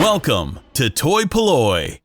Welcome to Toy Polloi.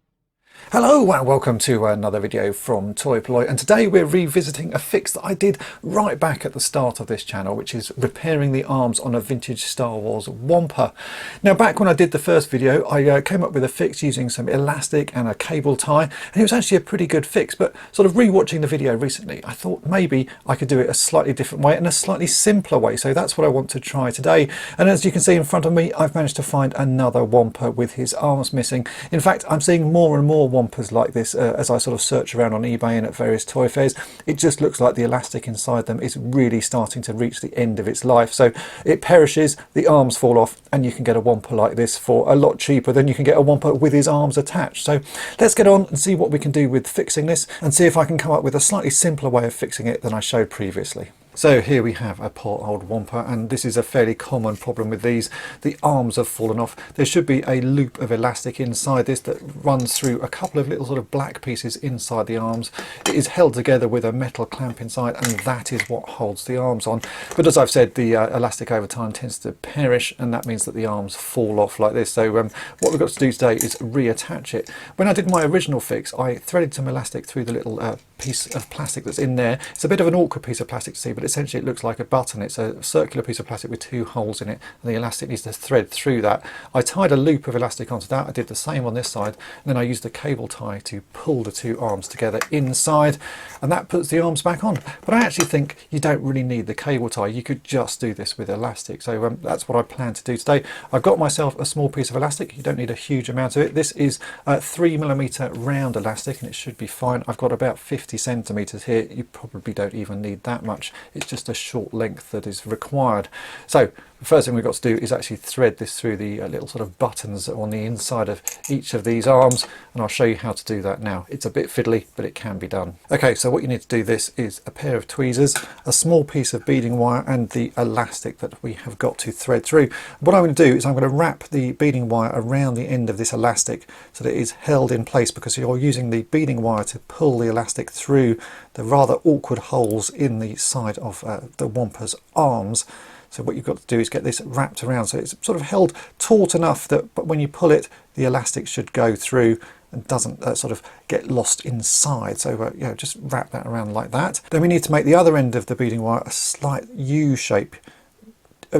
Hello and welcome to another video from Toy Polloi, and today we're revisiting a fix that I did right back at the start of this channel, which is repairing the arms on a vintage Star Wars Wampa. Now, back when I did the first video, I came up with a fix using some elastic and a cable tie, and it was actually a pretty good fix. But sort of rewatching the video recently, I thought maybe I could do it a slightly different way and a slightly simpler way, so that's what I want to try today. And as you can see in front of me, I've managed to find another Wampa with his arms missing. In fact, I'm seeing more and more Wampas like this as I sort of search around on eBay and at various toy fairs. It just looks like the elastic inside them is really starting to reach the end of its life, so it perishes, the arms fall off, and you can get a Wampa like this for a lot cheaper than you can get a Wampa with his arms attached. So let's get on and see what we can do with fixing this, and see if I can come up with a slightly simpler way of fixing it than I showed previously. So here we have a poor old Wampa, and this is a fairly common problem with these. The arms have fallen off. There should be a loop of elastic inside this that runs through a couple of little sort of black pieces inside the arms. It is held together with a metal clamp inside, and that is what holds the arms on. But as I've said, the elastic over time tends to perish, and that means that the arms fall off like this. So what we've got to do today is reattach it. When I did my original fix, I threaded some elastic through the little piece of plastic that's in there. It's a bit of an awkward piece of plastic to see, but essentially it looks like a button. It's a circular piece of plastic with two holes in it, and the elastic needs to thread through that. I tied a loop of elastic onto that. I did the same on this side, and then I used a cable tie to pull the two arms together inside, and that puts the arms back on. But I actually think you don't really need the cable tie. You could just do this with elastic. So that's what I plan to do today. I've got myself a small piece of elastic. You don't need a huge amount of it. This is a 3mm round elastic, and it should be fine. I've got about 50 centimeters here. You probably don't even need that much. It's just a short length that is required. So the first thing we've got to do is actually thread this through the little sort of buttons on the inside of each of these arms, and I'll show you how to do that now. It's a bit fiddly, but it can be done. Okay, so what you need to do this is a pair of tweezers, a small piece of beading wire, and the elastic that we have got to thread through. What I'm going to do is I'm going to wrap the beading wire around the end of this elastic so that it is held in place, because you're using the beading wire to pull the elastic through the rather awkward holes in the side of the Wampa's arms. So what you've got to do is get this wrapped around so it's sort of held taut enough that but when you pull it, the elastic should go through and doesn't sort of get lost inside. So you know, just wrap that around like that. Then we need to make the other end of the beading wire a slight U shape,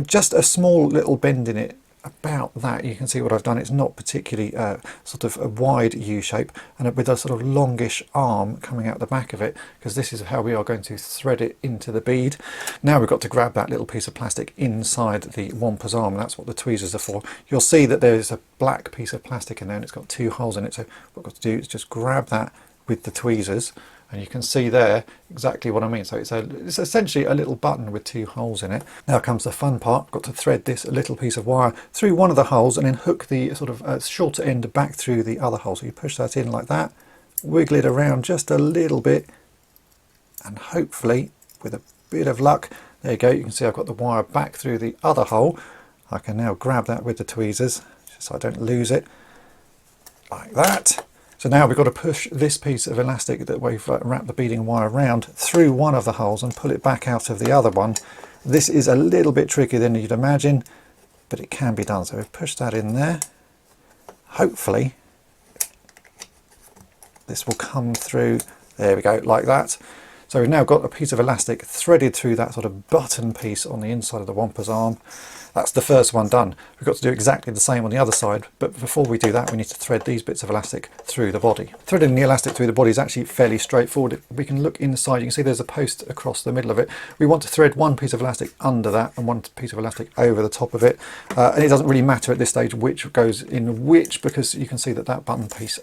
just a small little bend in it. About that, you can see what I've done. It's not particularly sort of a wide U shape, and with a sort of longish arm coming out the back of it, because this is how we are going to thread it into the bead. Now we've got to grab that little piece of plastic inside the Wampa's arm, and that's what the tweezers are for. You'll see that there's a black piece of plastic in there, and it's got two holes in it. So what we've got to do is just grab that with the tweezers, and you can see there exactly what I mean. So it's essentially a little button with two holes in it. Now comes the fun part. I've got to thread this little piece of wire through one of the holes and then hook the sort of shorter end back through the other hole. So you push that in like that, wiggle it around just a little bit, and hopefully with a bit of luck, there you go, you can see I've got the wire back through the other hole. I can now grab that with the tweezers so I don't lose it, like that. So now we've got to push this piece of elastic that we've wrapped the beading wire around through one of the holes and pull it back out of the other one. This is a little bit trickier than you'd imagine, but it can be done. So we've pushed that in there. Hopefully this will come through. There we go, like that. So we've now got a piece of elastic threaded through that sort of button piece on the inside of the Wampa's arm. That's the first one done. We've got to do exactly the same on the other side, but before we do that we need to thread these bits of elastic through the body. Threading the elastic through the body is actually fairly straightforward. We can look inside, you can see there's a post across the middle of it. We want to thread one piece of elastic under that and one piece of elastic over the top of it, and it doesn't really matter at this stage which goes in which, because you can see that that button piece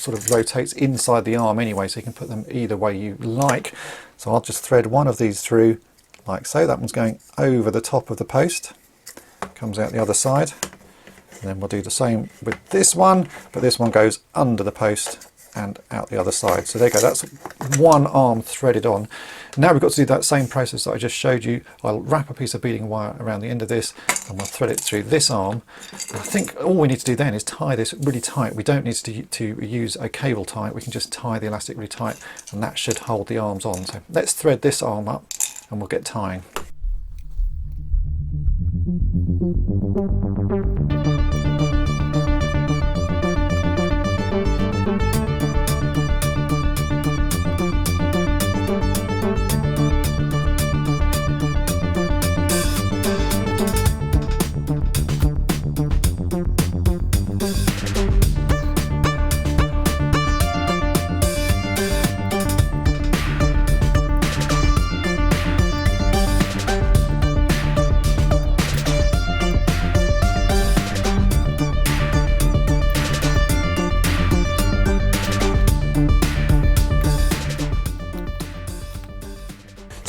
sort of rotates inside the arm anyway, so you can put them either way you like. So I'll just thread one of these through like so. That one's going over the top of the post, comes out the other side, and then we'll do the same with this one, but this one goes under the post and out the other side. So there you go, that's one arm threaded on. Now we've got to do that same process that I just showed you. I'll wrap a piece of beading wire around the end of this and we'll thread it through this arm. And I think all we need to do then is tie this really tight. We don't need to use a cable tie, we can just tie the elastic really tight, and that should hold the arms on. So let's thread this arm up and we'll get tying.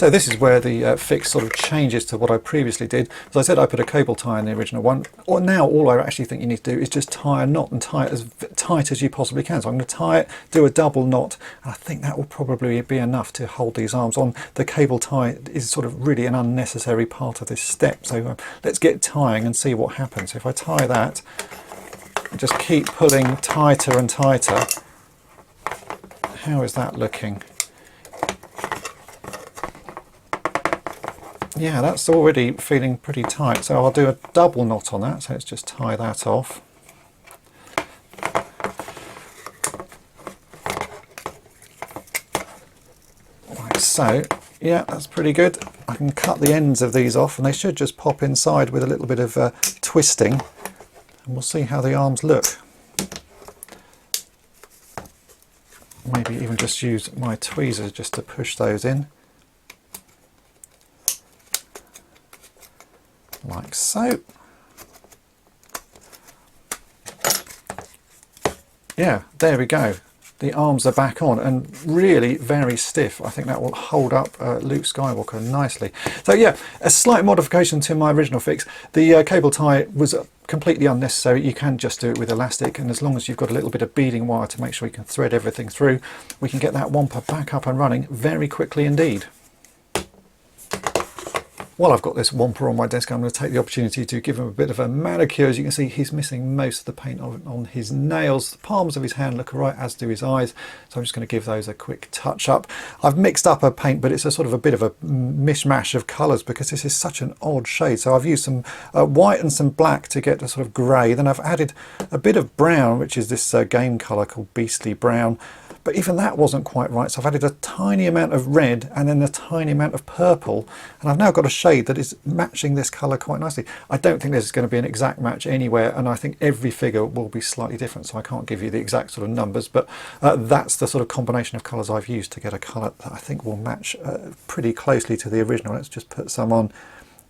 So this is where the fix sort of changes to what I previously did. As I said, I put a cable tie in the original one. Or now all I actually think you need to do is just tie a knot and tie it as tight as you possibly can. So I'm going to tie it, do a double knot, and I think that will probably be enough to hold these arms on. The cable tie is sort of really an unnecessary part of this step. So let's get tying and see what happens. So if I tie that, just keep pulling tighter and tighter. How is that looking? Yeah, that's already feeling pretty tight. So I'll do a double knot on that. So let's just tie that off. Like so. Yeah, that's pretty good. I can cut the ends of these off and they should just pop inside with a little bit of twisting. And we'll see how the arms look. Maybe even just use my tweezers just to push those in. Like so. Yeah, there we go. The arms are back on and really very stiff. I think that will hold up Luke Skywalker nicely. So yeah, a slight modification to my original fix. The cable tie was completely unnecessary. You can just do it with elastic, and as long as you've got a little bit of beading wire to make sure you can thread everything through, we can get that Wampa back up and running very quickly indeed. While I've got this Wampa on my desk, I'm going to take the opportunity to give him a bit of a manicure. As you can see, he's missing most of the paint on his nails. The palms of his hand look alright, as do his eyes. So I'm just going to give those a quick touch up. I've mixed up a paint, but it's a sort of a bit of a mishmash of colours because this is such an odd shade. So I've used some white and some black to get a sort of grey. Then I've added a bit of brown, which is this game colour called Beastly Brown. But even that wasn't quite right, so I've added a tiny amount of red and then a tiny amount of purple, and I've now got a shade that is matching this colour quite nicely. I don't think there's going to be an exact match anywhere, and I think every figure will be slightly different, so I can't give you the exact sort of numbers, but that's the sort of combination of colours I've used to get a colour that I think will match pretty closely to the original. Let's just put some on.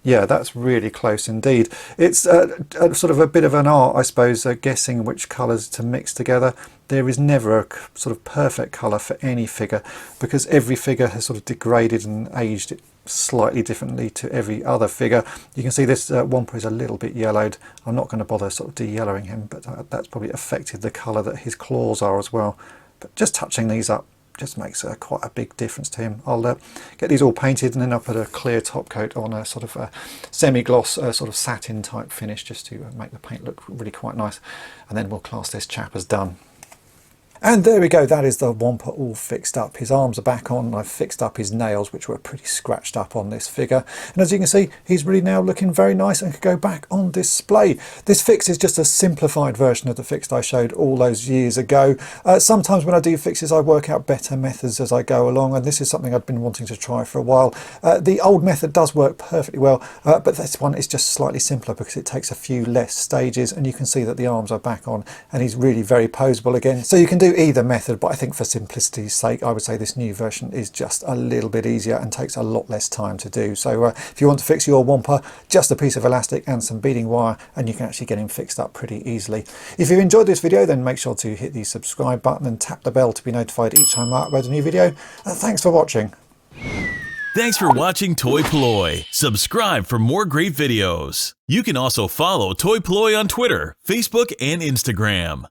Yeah, that's really close indeed. It's sort of a bit of an art, I suppose, guessing which colours to mix together. There is never a sort of perfect colour for any figure because every figure has sort of degraded and aged slightly differently to every other figure. You can see this Wampa is a little bit yellowed. I'm not going to bother sort of de-yellowing him, but that's probably affected the colour that his claws are as well. But just touching these up just makes quite a big difference to him. I'll get these all painted and then I'll put a clear top coat on a sort of a semi-gloss sort of satin type finish just to make the paint look really quite nice, and then we'll class this chap as done. And there we go, that is the Wampa all fixed up. His arms are back on, and I've fixed up his nails, which were pretty scratched up on this figure. And as you can see, he's really now looking very nice and could go back on display. This fix is just a simplified version of the fix I showed all those years ago. Sometimes when I do fixes, I work out better methods as I go along, and this is something I've been wanting to try for a while. The old method does work perfectly well, but this one is just slightly simpler because it takes a few less stages, and you can see that the arms are back on, and he's really very poseable again. So you can do either method, but I think for simplicity's sake I would say this new version is just a little bit easier and takes a lot less time to do. So if you want to fix your Wampa, just a piece of elastic and some beading wire and you can actually get him fixed up pretty easily. If you've enjoyed this video, then make sure to hit the subscribe button and tap the bell to be notified each time I upload a new video. Thanks for watching. Thanks for watching Toy Polloi. Subscribe for more great videos. You can also follow Toy Polloi on Twitter, Facebook, and Instagram.